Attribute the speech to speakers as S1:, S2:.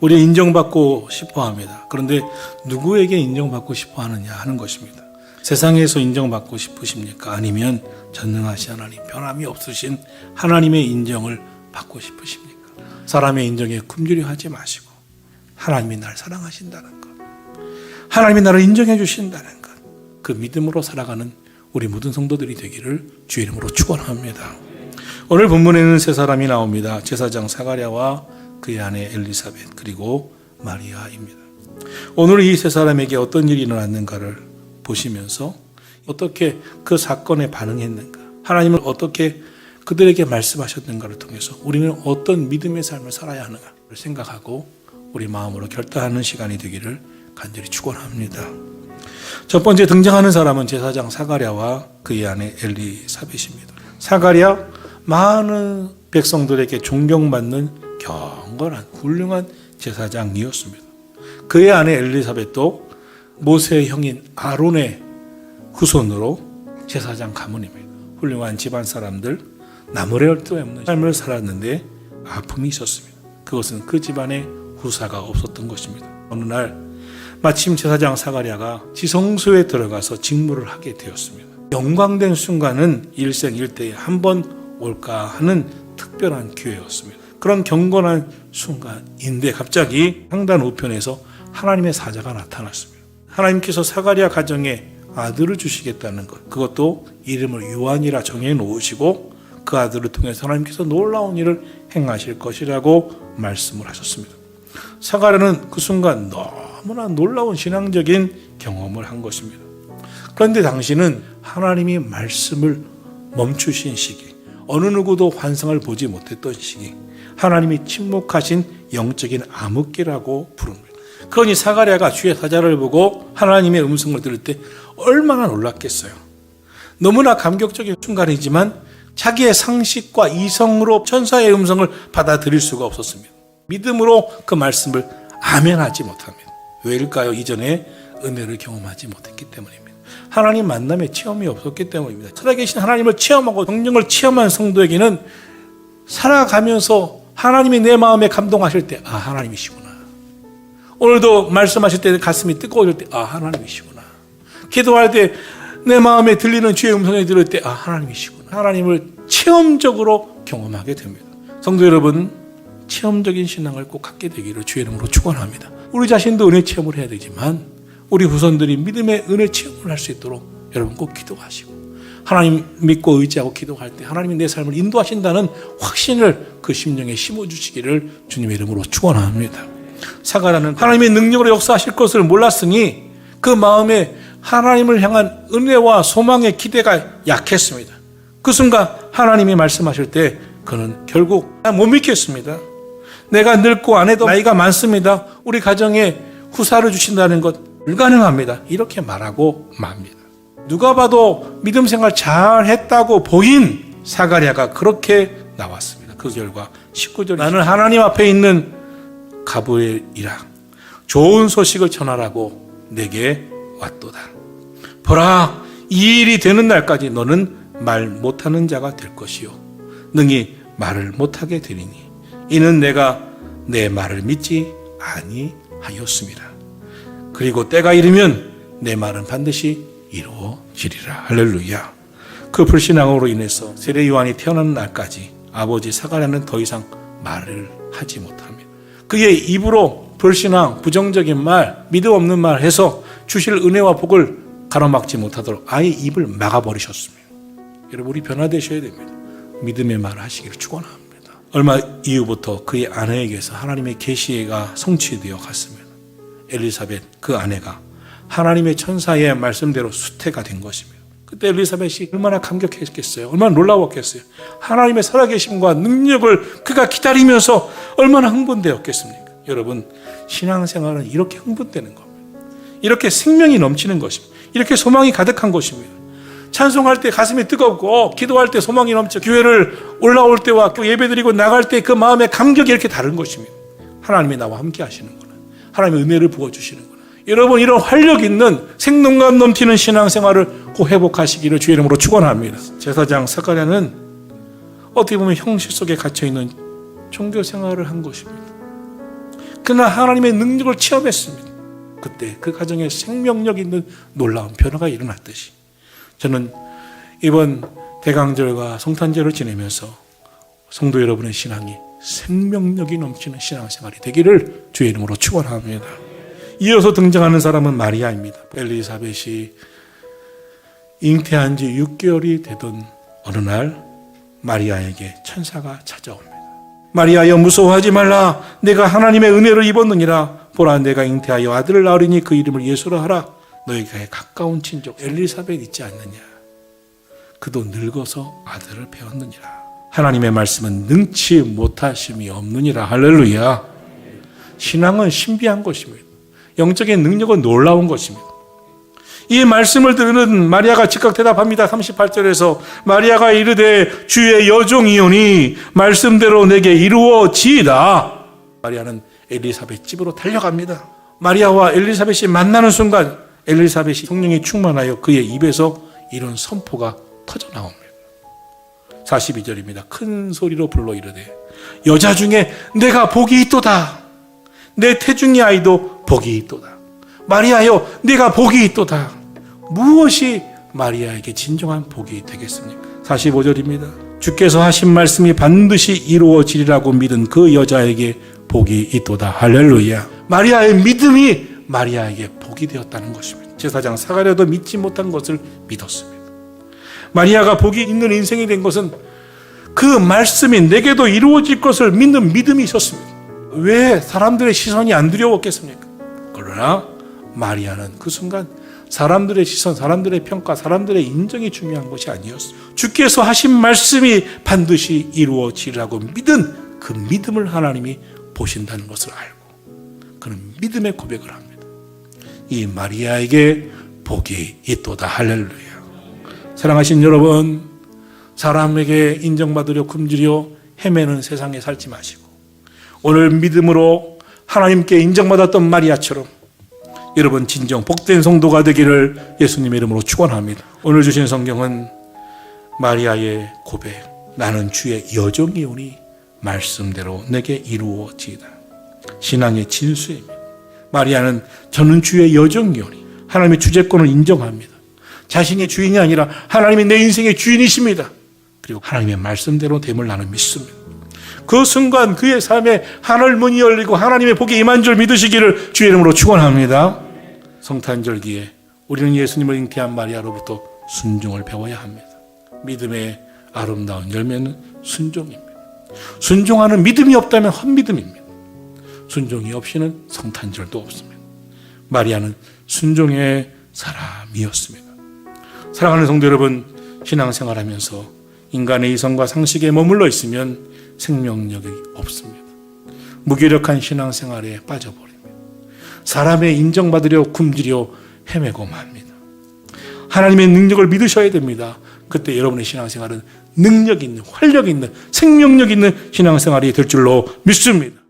S1: 우리는 인정받고 싶어 합니다. 그런데 누구에게 인정받고 싶어 하느냐 하는 것입니다. 세상에서 인정받고 싶으십니까? 아니면 전능하신 하나님, 변함이 없으신 하나님의 인정을 받고 싶으십니까? 사람의 인정에 굶주려 하지 마시고 하나님이 나를 사랑하신다는 것, 하나님이 나를 인정해 주신다는 것, 그 믿음으로 살아가는 우리 모든 성도들이 되기를 주의 이름으로 축원합니다. 오늘 본문에는 세 사람이 나옵니다. 제사장 사가랴와 그의 아내 엘리사벳 그리고 마리아입니다. 오늘 이 세 사람에게 어떤 일이 일어났는가를 보시면서 어떻게 그 사건에 반응했는가, 하나님은 어떻게 그들에게 말씀하셨는가를 통해서 우리는 어떤 믿음의 삶을 살아야 하는가를 생각하고 우리 마음으로 결단하는 시간이 되기를 간절히 축원합니다. 첫 번째 등장하는 사람은 제사장 사가랴와 그의 아내 엘리사벳입니다. 사가랴, 많은 백성들에게 존경받는 경건한 훌륭한 제사장이었습니다. 그의 아내 엘리사벳도 모세의 형인 아론의 후손으로 제사장 가문입니다. 훌륭한 집안 사람들, 나무랄 데 없는 삶을 살았는데 아픔이 있었습니다. 그것은 그 집안에 후사가 없었던 것입니다. 어느 날 마침 제사장 사가랴가 지성소에 들어가서 직무를 하게 되었습니다. 영광된 순간은 일생일대에 한 번 올까 하는 특별한 기회였습니다. 그런 경건한 순간인데 갑자기 향단 우편에서 하나님의 사자가 나타났습니다. 하나님께서 사가랴 가정에 아들을 주시겠다는 것, 그것도 이름을 요한이라 정해 놓으시고 그 아들을 통해서 하나님께서 놀라운 일을 행하실 것이라고 말씀을 하셨습니다. 사가랴는 그 순간 너무나 놀라운 신앙적인 경험을 한 것입니다. 그런데 당시는 하나님이 말씀을 멈추신 시기, 어느 누구도 환상을 보지 못했던 시기, 하나님이 침묵하신 영적인 암흑기라고 부릅니다. 그러니 사가랴가 주의 사자를 보고 하나님의 음성을 들을 때 얼마나 놀랐겠어요. 너무나 감격적인 순간이지만 자기의 상식과 이성으로 천사의 음성을 받아들일 수가 없었습니다. 믿음으로 그 말씀을 아멘하지 못합니다. 왜일까요? 이전에 은혜를 경험하지 못했기 때문입니다. 하나님 만남의 체험이 없었기 때문입니다. 살아계신 하나님을 체험하고 성령을 체험한 성도에게는 살아가면서 하나님이 내 마음에 감동하실 때, 아, 하나님이시구나. 오늘도 말씀하실 때 가슴이 뜨거워질 때, 아, 하나님이시구나. 기도할 때 내 마음에 들리는 주의 음성이 들을 때, 아, 하나님이시구나. 하나님을 체험적으로 경험하게 됩니다. 성도 여러분, 체험적인 신앙을 꼭 갖게 되기를 주의 이름으로 축원합니다. 우리 자신도 은혜 체험을 해야 되지만 우리 후손들이 믿음의 은혜 체험을 할 수 있도록 여러분 꼭 기도하시고 하나님 믿고 의지하고 기도할 때 하나님이 내 삶을 인도하신다는 확신을 그 심령에 심어주시기를 주님의 이름으로 축원합니다. 사가랴는 하나님의 능력으로 역사하실 것을 몰랐으니 그 마음에 하나님을 향한 은혜와 소망의 기대가 약했습니다. 그 순간 하나님이 말씀하실 때 그는 결국 못 믿겠습니다. 내가 늙고 아내도 나이가 많습니다. 우리 가정에 후사를 주신다는 것 불가능합니다. 이렇게 말하고 맙니다. 누가 봐도 믿음 생활 잘 했다고 보인 사가랴가 그렇게 나왔습니다. 그 결과 19절, 나는 하나님 앞에 있는 가브리엘이라 좋은 소식을 전하라고 내게 왔도다. 보라, 이 일이 되는 날까지 너는 말 못하는 자가 될 것이요 능히 말을 못하게 되리니 이는 내가 내 말을 믿지 아니하였습니다. 그리고 때가 이르면 내 말은 반드시 이루어지리라. 할렐루야. 그 불신앙으로 인해서 세례 요한이 태어나는 날까지 아버지 사가랴는 더 이상 말을 하지 못합니다. 그의 입으로 불신앙, 부정적인 말, 믿음 없는 말 해서 주실 은혜와 복을 가로막지 못하도록 아예 입을 막아버리셨습니다. 여러분, 우리 변화되셔야 됩니다. 믿음의 말을 하시기를 축원합니다. 얼마 이후부터 그의 아내에게서 하나님의 계시가 성취되어 갔습니다. 엘리사벳, 그 아내가 하나님의 천사의 말씀대로 수태가 된 것입니다. 그때 엘리사벳이 얼마나 감격했겠어요. 얼마나 놀라웠겠어요. 하나님의 살아계심과 능력을 그가 기다리면서 얼마나 흥분되었겠습니까? 여러분, 신앙생활은 이렇게 흥분되는 겁니다. 이렇게 생명이 넘치는 것입니다. 이렇게 소망이 가득한 것입니다. 찬송할 때 가슴이 뜨겁고 기도할 때 소망이 넘쳐 교회를 올라올 때와 예배드리고 나갈 때 그 마음의 감격이 이렇게 다른 것입니다. 하나님이 나와 함께 하시는구나. 하나님의 은혜를 부어주시는구나. 여러분, 이런 활력 있는 생동감 넘치는 신앙생활을 꼭 회복하시기를 주의 이름으로 축원합니다. 제사장 사가랴는 어떻게 보면 형식 속에 갇혀있는 종교 생활을 한 것입니다. 그러나 하나님의 능력을 체험했습니다. 그때 그 가정에 생명력 있는 놀라운 변화가 일어났듯이 저는 이번 대강절과 성탄절을 지내면서 성도 여러분의 신앙이 생명력이 넘치는 신앙생활이 되기를 주의 이름으로 축원합니다. 이어서 등장하는 사람은 마리아입니다. 엘리사벳이 잉태한 지 6개월이 되던 어느 날 마리아에게 천사가 찾아옵니다. 마리아여 무서워하지 말라. 내가 하나님의 은혜를 입었느니라. 보라 내가 잉태하여 아들을 낳으리니 그 이름을 예수라 하라. 너에게 가까운 친족 엘리사벳 있지 않느냐. 그도 늙어서 아들을 배웠느니라. 하나님의 말씀은 능치 못하심이 없느니라. 할렐루야. 신앙은 신비한 것입니다. 영적인 능력은 놀라운 것입니다. 이 말씀을 들은 마리아가 즉각 대답합니다. 38절에서 마리아가 이르되 주의 여종이오니 말씀대로 내게 이루어지이다. 마리아는 엘리사벳 집으로 달려갑니다. 마리아와 엘리사벳이 만나는 순간 엘리사벳이 성령이 충만하여 그의 입에서 이런 선포가 터져 나옵니다. 42절입니다. 큰 소리로 불러 이르되 여자 중에 내가 복이 있도다. 내 태중의 아이도 복이 있도다. 마리아여 내가 복이 있도다. 무엇이 마리아에게 진정한 복이 되겠습니까? 45절입니다. 주께서 하신 말씀이 반드시 이루어지리라고 믿은 그 여자에게 복이 있도다. 할렐루야. 마리아의 믿음이 마리아에게 복이 되었다는 것입니다. 제사장 사가랴도 믿지 못한 것을 믿었습니다. 마리아가 복이 있는 인생이 된 것은 그 말씀이 내게도 이루어질 것을 믿는 믿음이 있었습니다. 왜 사람들의 시선이 안 두려웠겠습니까? 그러나 마리아는 그 순간 사람들의 시선, 사람들의 평가, 사람들의 인정이 중요한 것이 아니었습니다. 주께서 하신 말씀이 반드시 이루어지리라고 믿은 그 믿음을 하나님이 보신다는 것을 알고 그는 믿음의 고백을 합니다. 이 마리아에게 복이 있도다. 할렐루야. 사랑하신 여러분, 사람에게 인정받으려 굶주려 헤매는 세상에 살지 마시고 오늘 믿음으로 하나님께 인정받았던 마리아처럼 여러분 진정 복된 성도가 되기를 예수님의 이름으로 축원합니다. 오늘 주신 성경은 마리아의 고백, 나는 주의 여종이오니 말씀대로 내게 이루어지이다. 신앙의 진수입니다. 마리아는 저는 주의 여종이오니 하나님의 주재권을 인정합니다. 자신의 주인이 아니라 하나님이 내 인생의 주인이십니다. 그리고 하나님의 말씀대로 됨을 나는 믿습니다. 그 순간 그의 삶에 하늘 문이 열리고 하나님의 복이 임한 줄 믿으시기를 주의 이름으로 축원합니다. 성탄절기에 우리는 예수님을 잉태한 마리아로부터 순종을 배워야 합니다. 믿음의 아름다운 열매는 순종입니다. 순종하는 믿음이 없다면 헛믿음입니다. 순종이 없이는 성탄절도 없습니다. 마리아는 순종의 사람이었습니다. 사랑하는 성도 여러분, 신앙생활하면서 인간의 이성과 상식에 머물러 있으면 생명력이 없습니다. 무기력한 신앙생활에 빠져버립니다. 사람의 인정받으려 굶주려 헤매고 맙니다. 하나님의 능력을 믿으셔야 됩니다. 그때 여러분의 신앙생활은 능력 있는, 활력 있는, 생명력 있는 신앙생활이 될 줄로 믿습니다.